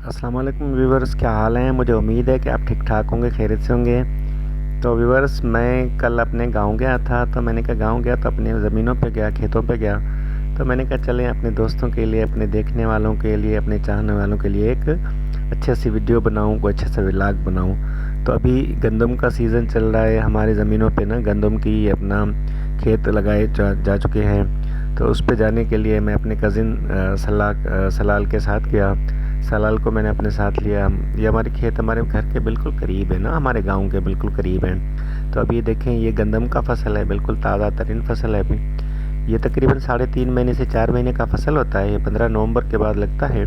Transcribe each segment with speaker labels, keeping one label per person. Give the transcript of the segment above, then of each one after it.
Speaker 1: अस्सलाम वालेकुम व्यूवर्स, क्या हाल है। मुझे उम्मीद है कि आप ठीक ठाक होंगे, खैरियत से होंगे। तो व्यूवर्स, मैं कल अपने गांव गया था। तो मैंने कहा गांव गया तो अपने ज़मीनों पे गया, खेतों पे गया। तो मैंने कहा चलें अपने दोस्तों के लिए, अपने देखने वालों के लिए, अपने चाहने वालों के लिए एक अच्छी सी वीडियो बनाऊं, कोई अच्छा सा व्लॉग बनाऊं। तो अभी गंदम का सीज़न चल रहा है हमारे ज़मीनों पे ना। गंदम की अपना खेत लगाए जा चुके हैं। तो उस पे जाने के लिए मैं अपने कज़िन सलाल के साथ गया। सलाल को मैंने अपने साथ लिया। ये हमारे खेत हमारे घर के बिल्कुल करीब है ना, हमारे गांव के बिल्कुल करीब है। तो अभी देखें, ये गंदम का फसल है, बिल्कुल ताज़ा तरीन फसल है अभी। ये तकरीबन 3.5 महीने से 4 महीने का फसल होता है। ये 15 नवंबर के बाद लगता है।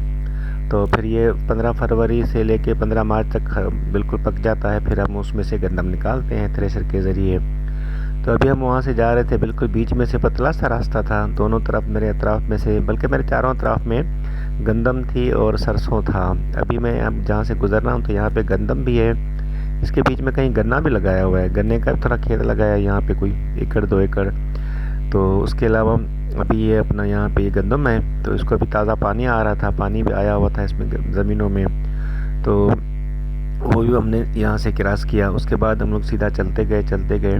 Speaker 1: तो फिर ये 15 फरवरी से लेके 15 मार्च तक बिल्कुल पक जाता है। फिर हम उसमें से गंदम निकालते हैं थ्रेशर के ज़रिए। तो अभी हम वहाँ से जा रहे थे, बिल्कुल बीच में से पतला सा रास्ता था। दोनों तरफ मेरे अतराफ में से, बल्कि मेरे चारों तरफ में गंदम थी और सरसों था। अभी मैं अब जहाँ से गुजर रहा हूँ तो यहाँ पे गंदम भी है। इसके बीच में कहीं गन्ना भी लगाया हुआ है, गन्ने का थोड़ा खेत लगाया है यहाँ पे, कोई 1 एकड़ 2 एकड़। तो उसके अलावा अभी ये अपना यहाँ पे ये गंदम है। तो इसको अभी ताज़ा पानी आ रहा था, पानी भी आया हुआ था इसमें ज़मीनों में। तो वो भी हमने यहाँ से क्रॉस किया। उसके बाद हम लोग सीधा चलते गए।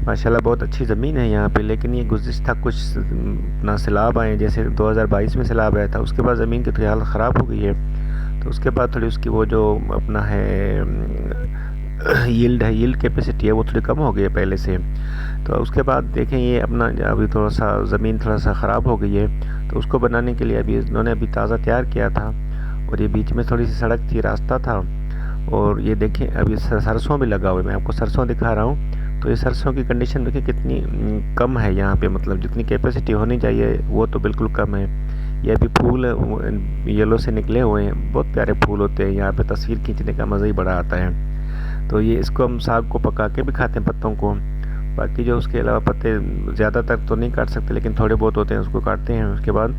Speaker 1: माशाल्लाह बहुत अच्छी ज़मीन है यहाँ पे। लेकिन ये गुज़िश्ता कुछ अपना सैलाब आए, जैसे 2022 में सैलाब आया था, उसके बाद ज़मीन की थोड़ी हालत ख़राब हो गई है। तो उसके बाद थोड़ी उसकी वो जो अपना है यील्ड कैपेसिटी है, वो थोड़ी कम हो गई है पहले से। तो उसके बाद देखें, ये अपना अभी थोड़ा सा ज़मीन थोड़ा सा ख़राब हो गई है। तो उसको बनाने के लिए अभी इन्होंने अभी ताज़ा तैयार किया था। और ये बीच में थोड़ी सी सड़क थी, रास्ता था। और ये देखें अभी सरसों भी लगा हुआ है। मैं आपको सरसों दिखा रहा हूँ। तो ये सरसों की कंडीशन देखिए कितनी कम है यहाँ पे, मतलब जितनी कैपेसिटी होनी चाहिए वो तो बिल्कुल कम है। ये अभी फूल येलो से निकले हुए हैं, बहुत प्यारे फूल होते हैं यहाँ पे। तस्वीर खींचने का मज़ा ही बड़ा आता है। तो ये इसको हम साग को पका के भी खाते हैं, पत्तों को। बाकी जो उसके अलावा पत्ते ज़्यादातर तो नहीं काट सकते, लेकिन थोड़े बहुत होते हैं, उसको काटते हैं। उसके बाद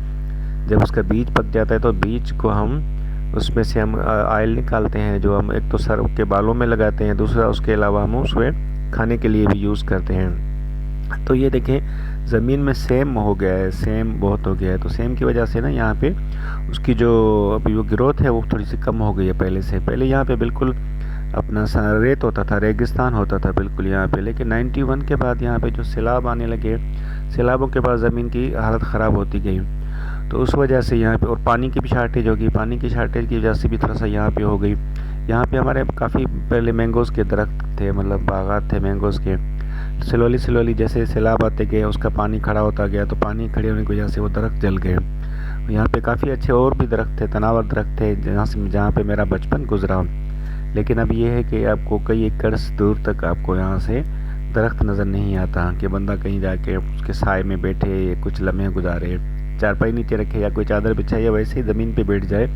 Speaker 1: जब उसका बीज पक जाता है तो बीज को हम उसमें से हम ऑयल निकालते हैं, जो हम एक तो सर के बालों में लगाते हैं, दूसरा उसके अलावा हम उसमें खाने के लिए भी यूज़ करते हैं। तो ये देखें, ज़मीन में सेम हो गया है, सेम बहुत हो गया है। तो सेम की वजह से ना यहाँ पे उसकी जो अभी वो ग्रोथ है वो थोड़ी सी कम हो गई है पहले से। पहले यहाँ पे बिल्कुल अपना रेत होता था, रेगिस्तान होता था बिल्कुल यहाँ पे। लेकिन 91 के बाद यहाँ पे जो सैलाब आने लगे, सैलाबों के बाद ज़मीन की हालत ख़राब होती गई। तो उस वजह से यहाँ पे, और पानी की भी शार्टेज होगी, पानी की शार्टेज की वजह से भी थोड़ा सा यहाँ पे हो गई। यहाँ पे हमारे काफ़ी पहले मैंगोज़ के दरख्त थे, मतलब बागात थे मैंगोज़ के। स्लोली स्लोली जैसे सैलाब आते गए, उसका पानी खड़ा होता गया, तो पानी खड़े होने की वजह से वो दरख्त जल गए। यहाँ पे काफ़ी अच्छे और भी दरख्त थे, तनावर दरख्त थे, जहाँ पे मेरा बचपन गुजरा। लेकिन अब ये है कि आपको कई एकड़ दूर तक आपको यहाँ से दरख्त नज़र नहीं आता कि बंदा कहीं जाके उसके साए में बैठे कुछ लम्हे गुजारे, चारपाई नीचे रखे या कोई चादर बिछाए या वैसे ही ज़मीन पे बैठ जाए,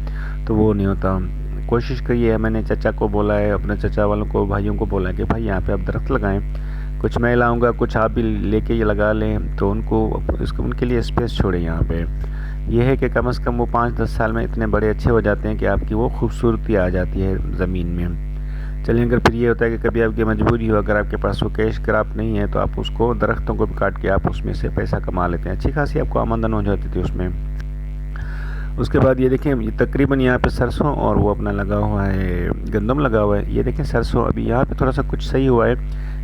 Speaker 1: तो वो नहीं होता। कोशिश करी है मैंने, चचा को बोला है, अपने चचा वालों को, भाइयों को बोला है कि भाई यहाँ पे आप दरख्त लगाएं। कुछ मैं लाऊंगा, कुछ आप भी लेके ये लगा लें। तो उनको इसको उनके लिए स्पेस छोड़े यहाँ पे। ये है कि कम से कम वो 5-10 साल में इतने बड़े अच्छे हो जाते हैं कि आपकी वो खूबसूरती आ जाती है ज़मीन में। चलिए, अगर फिर ये होता है कि कभी आपकी मजबूरी हो, अगर आपके पास वो कैश क्रॉप नहीं है, तो आप उसको दरख्तों को भी काट के आप उसमें से पैसा कमा लेते हैं, अच्छी खासी आपको आमदन हो जाती थी उसमें। उसके बाद ये देखें, ये तकरीबन यहाँ पे सरसों और वो अपना लगा हुआ है, गंदम लगा हुआ है। ये देखें सरसों अभी यहाँ पे थोड़ा सा कुछ सही हुआ है,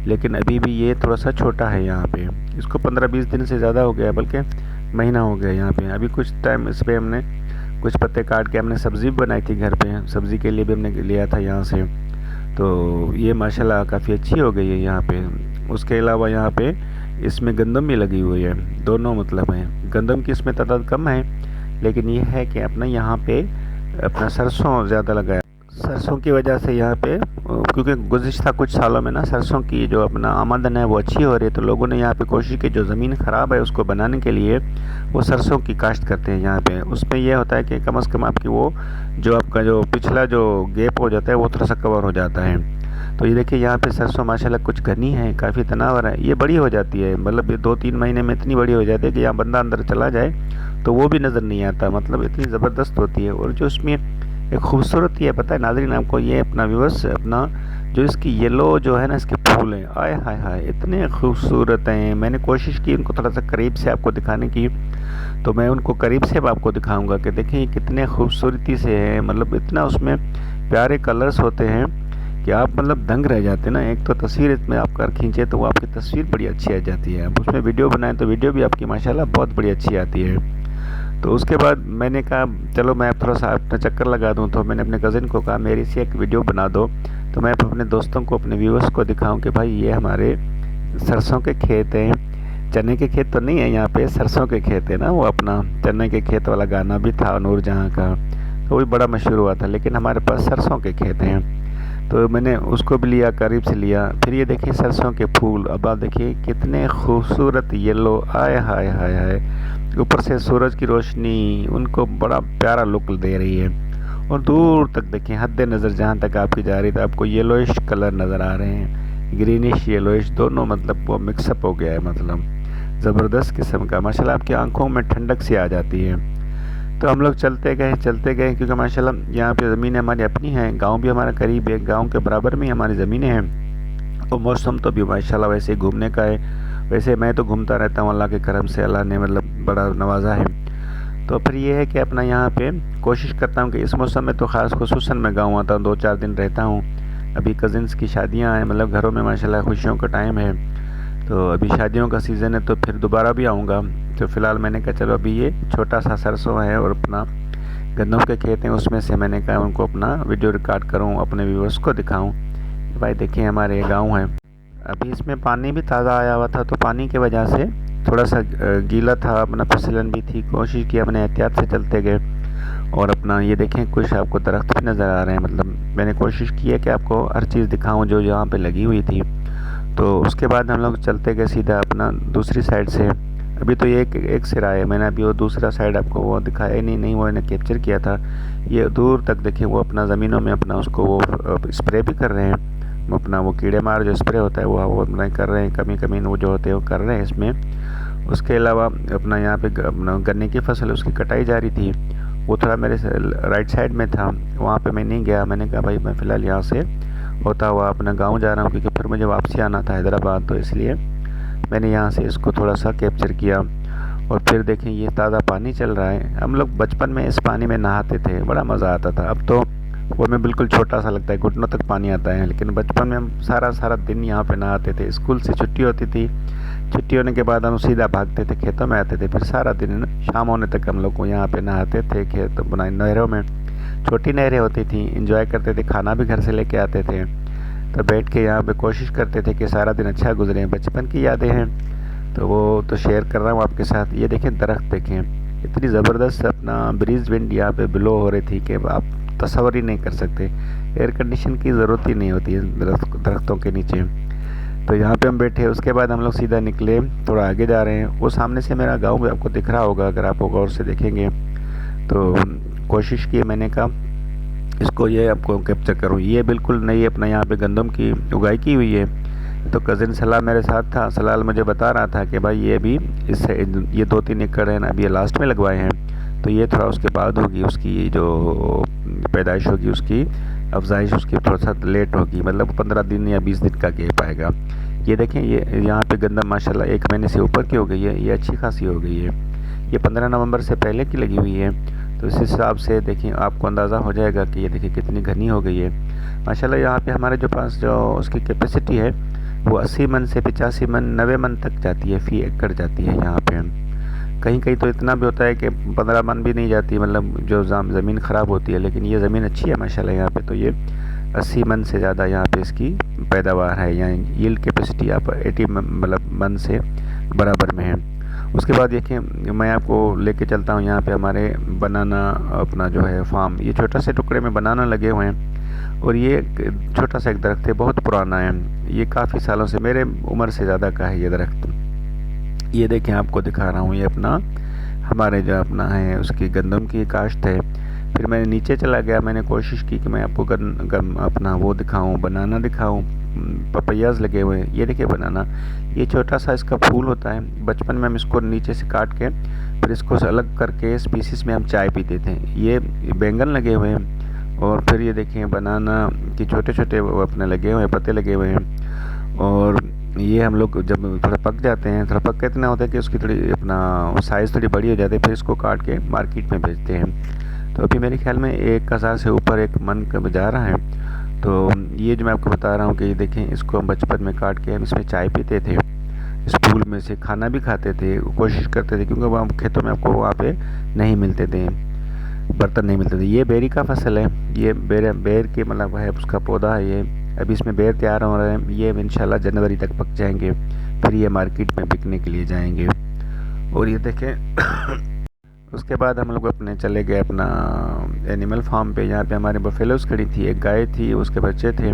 Speaker 1: लेकिन अभी भी ये थोड़ा सा छोटा है यहाँ पे। इसको 15-20 दिन से ज़्यादा हो गया है, बल्कि महीना हो गया यहाँ पे। अभी कुछ टाइम इस पर हमने कुछ पत्ते काट के हमने सब्ज़ी भी बनाई थी घर पे, सब्ज़ी के लिए भी हमने लिया था यहाँ से। तो ये माशाल्लाह काफ़ी अच्छी हो गई है यहाँ पे। उसके अलावा यहाँ पे इसमें गंदम भी लगी हुई है, दोनों मतलब है। गंदम की इसमें तादाद कम है, लेकिन ये है कि अपना यहाँ पे अपना सरसों ज़्यादा लगा है। सरसों की वजह से यहाँ पे, क्योंकि गुज़िश्ता कुछ सालों में ना सरसों की जो अपना आमदन है वो अच्छी हो रही है, तो लोगों ने यहाँ पे कोशिश की, जो ज़मीन ख़राब है उसको बनाने के लिए वो सरसों की काश्त करते हैं यहाँ पे। उसमें यह होता है कि कम से कम आपकी वो जो आपका जो पिछला जो गैप हो जाता है वो थोड़ा सा कवर हो जाता है। तो ये देखिए, यहाँ पे सरसों माशाल्लाह कुछ घनी है, काफ़ी तनावर है, ये बड़ी हो जाती है। मतलब ये 2-3 महीने में इतनी बड़ी हो जाती है कि यहाँ बंदा अंदर चला जाए तो वो भी नज़र नहीं आता, मतलब इतनी ज़बरदस्त होती है। और जो उसमें एक खूबसूरती है, पता है नाज़रीन आपको, ये अपना व्यूअर्स, अपना जो इसकी येलो जो है ना इसके फूल हैं, आय हाय हाय इतने खूबसूरत हैं। मैंने कोशिश की उनको थोड़ा सा करीब से आपको दिखाने की, तो मैं उनको करीब से अब आपको दिखाऊंगा कि देखें ये कितने खूबसूरती से हैं। मतलब इतना उसमें प्यारे कलर्स होते हैं कि आप मतलब दंग रह जाते हैं ना। एक तो तस्वीर इसमें आप कर खींचे तो वो आपकी तस्वीर बड़ी अच्छी आ जाती है, आप उसमें वीडियो बनाएं तो वीडियो भी आपकी माशाल्लाह बहुत बड़ी अच्छी आती है। तो उसके बाद मैंने कहा चलो मैं थोड़ा सा अपना चक्कर लगा दूं, तो मैंने अपने कज़िन को कहा मेरी से एक वीडियो बना दो, तो मैं अपने दोस्तों को अपने व्यूअर्स को दिखाऊं कि भाई ये हमारे सरसों के खेत हैं। चने के खेत तो नहीं है यहाँ पे, सरसों के खेत है ना। वो अपना चने के खेत वाला गाना भी था नूरजहां का, तो वो भी बड़ा मशहूर हुआ था। लेकिन हमारे पास सरसों के खेत हैं, तो मैंने उसको भी लिया, करीब से लिया। फिर ये देखिए सरसों के फूल, अब आप देखिए कितने खूबसूरत येलो, आय हाय हाय हाय। ऊपर से सूरज की रोशनी उनको बड़ा प्यारा लुक दे रही है। और दूर तक देखिए हद नज़र जहाँ तक आपकी जा रही थी, आपको येलोइश कलर नज़र आ रहे हैं, ग्रीनिश येलोइश दोनों, मतलब वो मिक्सअप हो गया है। मतलब ज़बरदस्त किस्म का, माशाल्लाह आपकी आंखों में ठंडक सी आ जाती है। तो हम लोग चलते गए क्योंकि माशाल्लाह यहाँ पे ज़मीनें हमारी अपनी हैं, गांव भी हमारा करीब है, गांव के बराबर में हमारी ज़मीनें हैं। और मौसम तो भी माशाल्लाह वैसे ही घूमने का है। वैसे मैं तो घूमता रहता हूँ, अल्लाह के करम से अल्लाह ने मतलब बड़ा नवाजा है। तो फिर ये है कि अपना यहाँ पे कोशिश करता हूँ कि इस मौसम में तो ख़ास खुसूसन मैं गाँव आता हूँ, 2-4 दिन रहता हूँ। अभी कज़िन्स की शादियाँ हैं, मतलब घरों में माशाल्लाह खुशियों का टाइम है, तो अभी शादियों का सीज़न है, तो फिर दोबारा भी आऊँगा। तो फ़िलहाल मैंने कहा चलो अभी ये छोटा सा सरसों है और अपना गन्नों के खेत हैं, उसमें से मैंने कहा उनको अपना वीडियो रिकॉर्ड करूँ, अपने व्यूअर्स को दिखाऊँ। भाई देखिए हमारे गाँव है। अभी इसमें पानी भी ताज़ा आया हुआ था, तो पानी की वजह से थोड़ा सा गीला था, अपना फिसलन भी थी। कोशिश की अपने एहतियात से चलते गए। और अपना ये देखें कुछ आपको दरख्त भी नज़र आ रहे हैं। मतलब मैंने कोशिश की है कि आपको हर चीज़ दिखाऊं जो यहाँ पे लगी हुई थी। तो उसके बाद हम लोग चलते गए सीधा अपना दूसरी साइड से। अभी तो ये एक सिरा है, मैंने अभी वो दूसरा साइड आपको वो दिखाया ही नहीं, वो मैंने कैप्चर किया था। ये दूर तक देखिए वो अपना ज़मीनों में अपना उसको वो स्प्रे भी कर रहे हैं। वो अपना वो कीड़े मार जो स्प्रे होता है वो अपना कर रहे हैं, कमी कमी वो जो होते हैं वो कर रहे हैं इसमें। उसके अलावा अपना यहाँ पे अपना गन्ने की फसल उसकी कटाई जा रही थी, वो थोड़ा मेरे राइट साइड में था, वहाँ पे मैं नहीं गया। मैंने कहा भाई मैं फ़िलहाल यहाँ से होता हुआ अपना गांव जा रहा हूँ, क्योंकि फिर मुझे वापसी आना था हैदराबाद, तो इसलिए मैंने यहाँ से इसको थोड़ा सा कैप्चर किया। और फिर देखें ये ताज़ा पानी चल रहा है। हम लोग बचपन में इस पानी में नहाते थे, बड़ा मज़ा आता था। अब तो वो हमें बिल्कुल छोटा सा लगता है, घुटनों तक पानी आता है। लेकिन बचपन में हम सारा सारा दिन यहाँ पे नहाते थे। स्कूल से छुट्टी होती थी, छुट्टी होने के बाद हम सीधा भागते थे, खेतों में आते थे, फिर सारा दिन शाम होने तक हम लोग को यहाँ पे नहाते थे खेत बनाए नहरों में। छोटी नहरें होती थी, इंजॉय करते थे, खाना भी घर से लेके आते थे। तो बैठ के यहाँ पे कोशिश करते थे कि सारा दिन अच्छा गुजरे। बचपन की यादें हैं तो वो तो शेयर कर रहा हूँ आपके साथ। ये देखें दरख्त देखें, इतनी ज़बरदस्त अपना ब्रीज विंड यहाँ पे ब्लो हो रही थी कि आप तस्वर ही नहीं कर सकते। एयर कंडीशन की ज़रूरत ही नहीं होती है दरख्तों के नीचे। तो यहाँ पे हम बैठे, उसके बाद हम लोग सीधा निकले, थोड़ा आगे जा रहे हैं। वो सामने से मेरा गाँव भी आपको दिख रहा होगा अगर आप गौर से देखेंगे। तो कोशिश की मैंने कहा इसको ये आपको कैप्चर करूँ। ये बिल्कुल नई अपना यहाँ पे गंदम की उगाई की हुई है। तो कज़िन सलाह मेरे साथ था, सलाल मुझे बता रहा था कि भाई ये अभी इससे ये 2-3 एकड़ है ना, अभी ये लास्ट में लगवाए हैं, तो ये थोड़ा उसके बाद होगी, उसकी जो पैदाइश होगी, उसकी अफजाइश उसकी थोड़ा सा लेट होगी, मतलब 15 दिन या 20 दिन का गैप आएगा। ये देखें ये यहाँ पे गंदम माशाल्लाह 1 महीने से ऊपर की हो गई है, ये अच्छी खासी हो गई है। ये 15 नवंबर से पहले की लगी हुई है। तो इस हिसाब से देखिए आपको अंदाज़ा हो जाएगा कि ये देखिए कितनी घनी हो गई है माशाल्लाह। यहाँ पे हमारे जो पास जो उसकी कैपेसिटी है वो 80 मन से 85 मन 90 मन तक जाती है, फी एकड़ जाती है यहाँ पे। कहीं कहीं तो इतना भी होता है कि 15 मन भी नहीं जाती, मतलब जो ज़मीन ख़राब होती है। लेकिन ये ज़मीन अच्छी है माशाल्लाह यहाँ पे। तो ये 80 मन से ज़्यादा यहाँ पे इसकी पैदावार है, यहाँ यील्ड कैपेसिटी आप 80 मतलब मन से बराबर में है। उसके बाद देखिए मैं आपको लेके चलता हूँ यहाँ पे हमारे बनाना अपना जो है फार्म। ये छोटा से टुकड़े में बनाना लगे हुए हैं, और ये छोटा सा एक दरख्त है, बहुत पुराना है, ये काफ़ी सालों से, मेरे उम्र से ज़्यादा का है ये दरख्त। ये देखें आपको दिखा रहा हूँ, ये अपना हमारे जो अपना है उसकी गंदम की काश्त है। फिर मैंने नीचे चला गया, मैंने कोशिश की कि मैं आपको अपना वो दिखाऊं, बनाना दिखाऊं। पपैयाज लगे हुए हैं, ये देखिए बनाना, ये छोटा सा इसका फूल होता है। बचपन में हम इसको नीचे से काट के फिर इसको अलग करके स्पीसीज में हम चाय पीते थे। ये बैंगन लगे हुए हैं, और फिर ये देखें बनाना कि छोटे छोटे वो अपने लगे हुए हैं, पत्ते लगे हुए हैं। और ये हम लोग जब थोड़ा पक जाते हैं, थोड़ा पक के इतना होता है कि उसकी थोड़ी अपना साइज़ थोड़ी बड़ी हो जाती है, फिर इसको काट के मार्केट में बेचते हैं। तो अभी मेरे ख्याल में 1,000 से ऊपर एक मन का जा रहा है। तो ये जो मैं आपको बता रहा हूँ कि ये देखें, इसको हम बचपन में काट के हम इसमें चाय पीते थे, स्कूल में से खाना भी खाते थे, कोशिश करते थे, क्योंकि वहाँ खेतों में आपको वहाँ पे नहीं मिलते थे, बर्तन नहीं मिलते थे। ये बेरी का फसल है, ये बेर बेर के मतलब है उसका पौधा है ये। अभी इसमें बेर तैयार हो रहे हैं, ये इंशाल्लाह जनवरी तक पक जाएंगे, फिर ये मार्केट में बिकने के लिए जाएंगे। और ये देखें उसके बाद हम लोग अपने चले गए अपना एनिमल फार्म पे। यहाँ पे हमारे बफेलोज खड़ी थी, एक गाय थी, उसके बच्चे थे।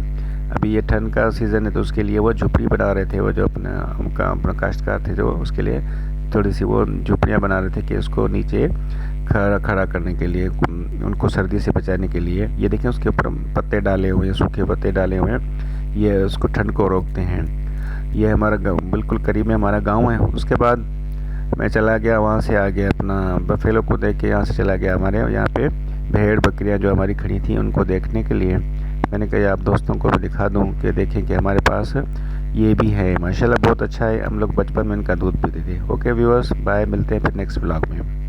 Speaker 1: अभी ये ठंड का सीज़न है तो उसके लिए वो झुपड़ी बना रहे थे, वो जो अपना काश्तकार थे जो उसके लिए थोड़ी सी वो झुपड़ियाँ बना रहे थे कि उसको नीचे खड़ा खड़ा करने के लिए, उनको सर्दी से बचाने के लिए। ये देखें उसके ऊपर पत्ते डाले हुए हैं, सूखे पत्ते डाले हुए हैं, ये उसको ठंड को रोकते हैं। ये हमारा बिल्कुल करीब में हमारा गाँव है। उसके बाद मैं चला गया, वहाँ से आ गया अपना बफेलो को देख के, यहाँ से चला गया हमारे यहाँ पे भेड़ बकरियाँ जो हमारी खड़ी थी उनको देखने के लिए। मैंने कहा आप दोस्तों को भी दिखा दूँ कि देखें कि हमारे पास ये भी है, माशाल्लाह बहुत अच्छा है। हम लोग बचपन में इनका दूध पीते थे। ओके व्यूअर्स, बाय, मिलते हैं फिर नेक्स्ट ब्लॉग में।